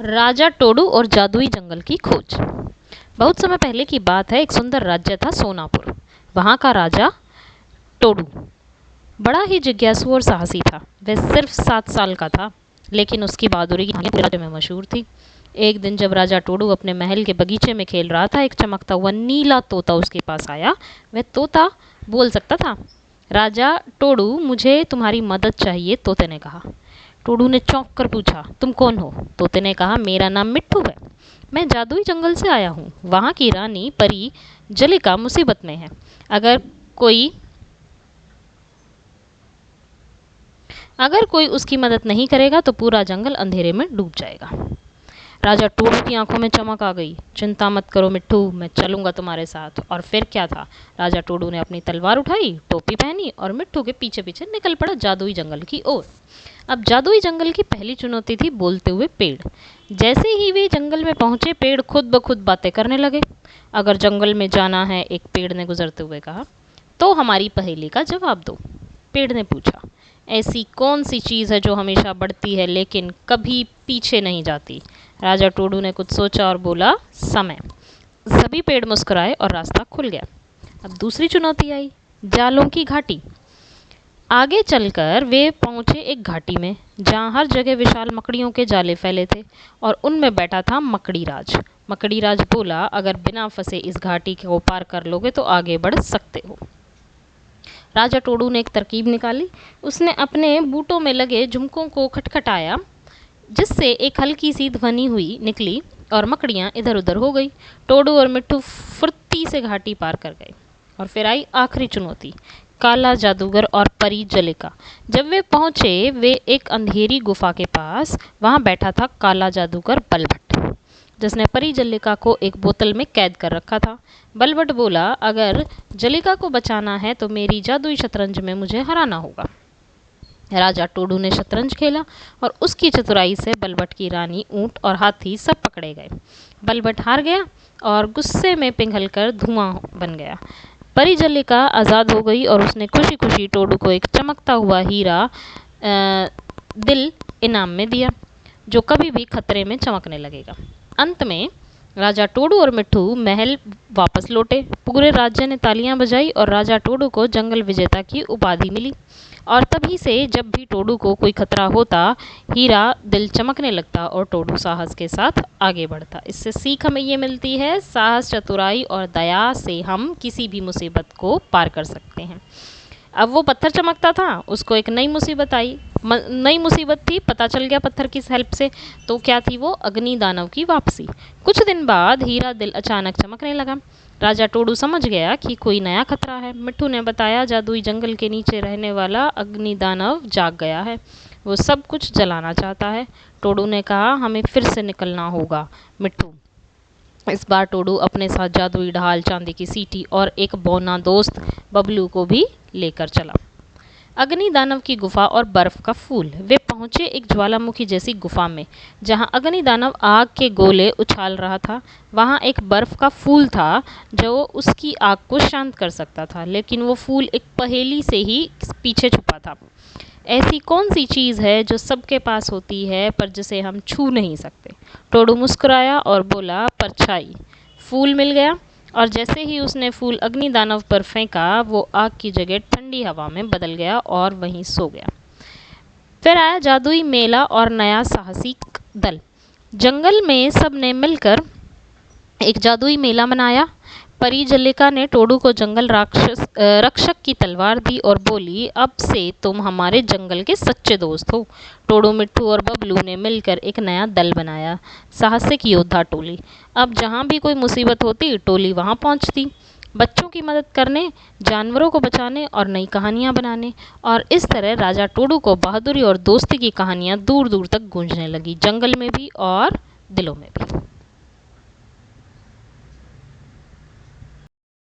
राजा टोडू और जादुई जंगल की खोज। बहुत समय पहले की बात है। एक सुंदर राज्य था सोनापुर। वहाँ का राजा टोडू बड़ा ही जिज्ञासु और साहसी था। वह सिर्फ 7 साल का था, लेकिन उसकी बहादुरी की कहानी पूरे राज्य में मशहूर थी। एक दिन जब राजा टोडू अपने महल के बगीचे में खेल रहा था, एक चमकता हुआ नीला तोता उसके पास आया। वह तोता बोल सकता था। राजा टोडू, मुझे तुम्हारी मदद चाहिए, तोते ने कहा। टोडू ने चौंक कर पूछा, तुम कौन हो? तोते ने कहा, मेरा नाम मिट्ठू है। मैं जादुई जंगल से आया हूँ। वहाँ की रानी परी जलिका मुसीबत में है। अगर कोई उसकी मदद नहीं करेगा तो पूरा जंगल अंधेरे में डूब जाएगा। राजा टोडू की आंखों में चमक आ गई। चिंता मत करो मिट्ठू, मैं चलूंगा तुम्हारे साथ। और फिर क्या था, राजा टोडू ने अपनी तलवार उठाई, टोपी पहनी और मिट्ठू के पीछे पीछे निकल पड़ा जादुई जंगल की ओर। अब जादुई जंगल की पहली चुनौती थी बोलते हुए पेड़। जैसे ही वे जंगल में पहुंचे, पेड़ खुद ब खुद बातें करने लगे। अगर जंगल में जाना है, एक पेड़ ने गुजरते हुए कहा, तो हमारी पहेली का जवाब दो। पेड़ ने पूछा, ऐसी कौन सी चीज़ है जो हमेशा बढ़ती है लेकिन कभी पीछे नहीं जाती? राजा टोडू ने कुछ सोचा और बोला, समय। सभी पेड़ मुस्कुराए और रास्ता खुल गया। अब दूसरी चुनौती आई, जालों की घाटी। आगे चलकर वे पहुंचे एक घाटी में, जहां हर जगह विशाल मकड़ियों के जाले फैले थे और उनमें बैठा था मकड़ी राज। मकड़ी राज बोला, अगर बिना फंसे इस घाटी को पार कर लोगे तो आगे बढ़ सकते हो। राजा टोडू ने एक तरकीब निकाली। उसने अपने बूटों में लगे झुमकों को खटखटाया, जिससे एक हल्की सी ध्वनि हुई निकली और मकड़ियाँ इधर उधर हो गई। टोडू और मिट्ठू फुर्ती से घाटी पार कर गए। और फिर आई आखिरी चुनौती, काला जादूगर और परी जलिका। जब वे पहुंचे वे एक अंधेरी गुफा के पास, वहां बैठा था काला जादूगर बलभट, जिसने परी जलिका को एक बोतल में कैद कर रखा था। बलभट बोला, अगर जलिका को बचाना है तो मेरी जादुई शतरंज में मुझे हराना होगा। राजा टोडू ने शतरंज खेला और उसकी चतुराई से बलभट की रानी, ऊंट और हाथी सब पकड़े गए। बलभट हार गया और गुस्से में पिघलकर धुआं बन गया। परी जलिका आज़ाद हो गई और उसने खुशी खुशी टोडू को एक चमकता हुआ हीरा दिल इनाम में दिया, जो कभी भी खतरे में चमकने लगेगा। अंत में राजा टोडू और मिट्ठू महल वापस लौटे। पूरे राज्य ने तालियां बजाई और राजा टोडू को जंगल विजेता की उपाधि मिली। और तभी से जब भी टोडू को कोई खतरा होता, हीरा दिल चमकने लगता और टोडू साहस के साथ आगे बढ़ता। इससे सीख हमें ये मिलती है, साहस, चतुराई और दया से हम किसी भी मुसीबत को पार कर सकते हैं। अब वो पत्थर चमकता था, उसको एक नई मुसीबत आई। नई मुसीबत थी, पता चल गया पत्थर की हेल्प से। तो क्या थी वो? अग्नि दानव की वापसी। कुछ दिन बाद हीरा दिल अचानक चमकने लगा। राजा टोडू समझ गया कि कोई नया खतरा है। मिट्ठू ने बताया, जादुई जंगल के नीचे रहने वाला अग्नि दानव जाग गया है, वो सब कुछ जलाना चाहता है। टोडू ने कहा, हमें फिर से निकलना होगा मिट्ठू। इस बार टोडू अपने साथ जादुई ढाल, चांदी की सीटी और एक बौना दोस्त बबलू को भी लेकर चला। अग्नि दानव की गुफा और बर्फ का फूल। वे पहुंचे एक ज्वालामुखी जैसी गुफा में, जहां अग्नि दानव आग के गोले उछाल रहा था। वहां एक बर्फ का फूल था जो उसकी आग को शांत कर सकता था, लेकिन वो फूल एक पहेली से ही पीछे छुपा था। ऐसी कौन सी चीज़ है जो सबके पास होती है पर जिसे हम छू नहीं सकते? टोडू मुस्कुराया और बोला, परछाई। फूल मिल गया और जैसे ही उसने फूल अग्नि दानव पर फेंका, वो आग की जगह ठंडी हवा में बदल गया और वहीं सो गया। फिर आया जादुई मेला और नया साहसी दल। जंगल में सब ने मिलकर एक जादुई मेला मनाया। परी जलिका ने टोडू को जंगल रक्षक की तलवार दी और बोली, अब से तुम हमारे जंगल के सच्चे दोस्त हो। टोडू, मिट्ठू और बबलू ने मिलकर एक नया दल बनाया, साहसिक योद्धा टोली। अब जहाँ भी कोई मुसीबत होती, टोली वहाँ पहुँचती, बच्चों की मदद करने, जानवरों को बचाने और नई कहानियाँ बनाने। और इस तरह राजा टोडू को बहादुरी और दोस्ती की कहानियाँ दूर दूर तक गूंजने लगी, जंगल में भी और दिलों में भी।